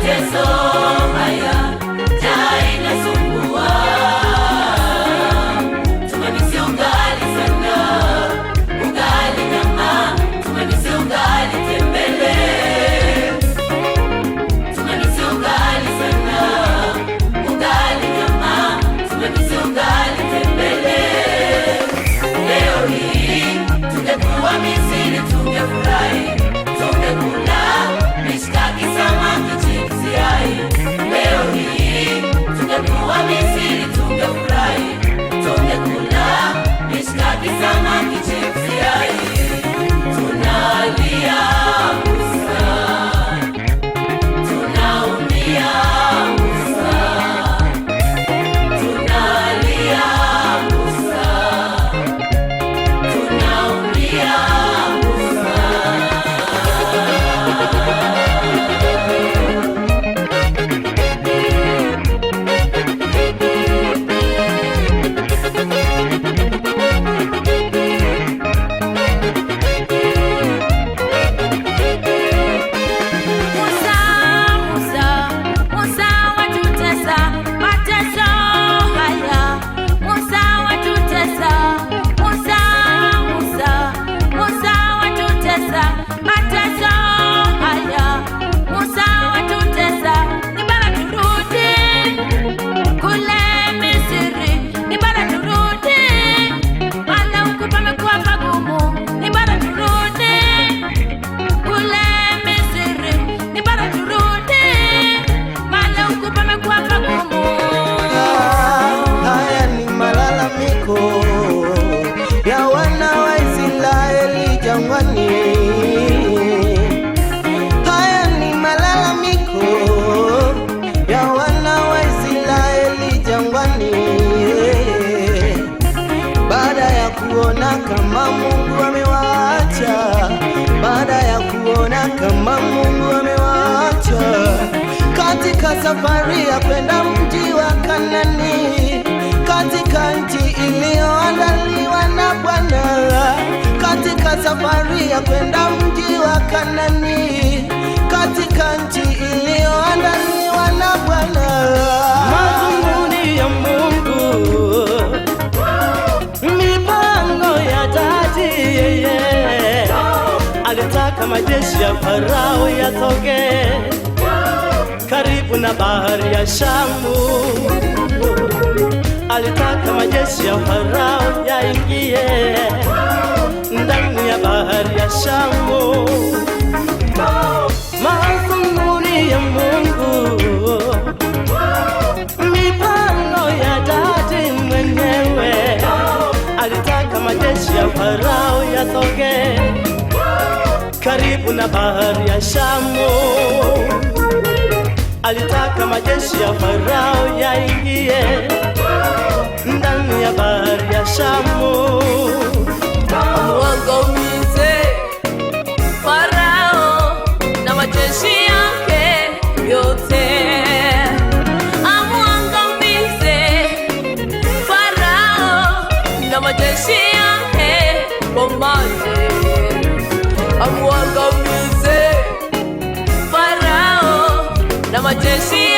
mateso haya njaa inasumbua, tumemisi ugali sana, ugali nyama, tumemisi ugali tembele, tumemisi ugali sana, ugali nyama, tumemisi ugali tembele. Leo hii tungekuwa Misri tungefurahi, tungekula mishkaki, samaki, chipsi, yai. Leo hii tungekuwa Misri tungefurahi, tungekula mishkaki, samaki, chipsi, yai. Tunalia Musa, tunaumia Musa, tunalia Musa, tunaumia Musa. Ya wana wa Israeli jangwani, haya ni malalamiko ya wana wa Israeli jangwani, baada ya kuona kama Mungu amewaacha, baada ya kuona kama Mungu amewaacha katika safari ya kwenda mji wa Kanani, katika nchi iliyoandaliwa na Bwana, katika safari ya kwenda mji wa Kanani, katika nchi iliyoandaliwa na Bwana. Mazunguni ya Mungu, mipango ya dhati, yeye alitaka majeshi ya Farao yatoke karibu na bahari ya Shamu, alitaka majeshi ya Farao yaingie ndani ya bahari ya Shamu. Mazunguni ya Mungu, mipango ya dhati, mwenyewe alitaka majeshi ya Farao yatoke karibu na bahari ya Shamu, alitaka majeshi ya Farao yaingie ndani ya bahari ya Shamu. Amuangamize Farao na majeshi yake yote, amuangamize Farao na majeshi yake pamoja, amuangamize Farao na majeshi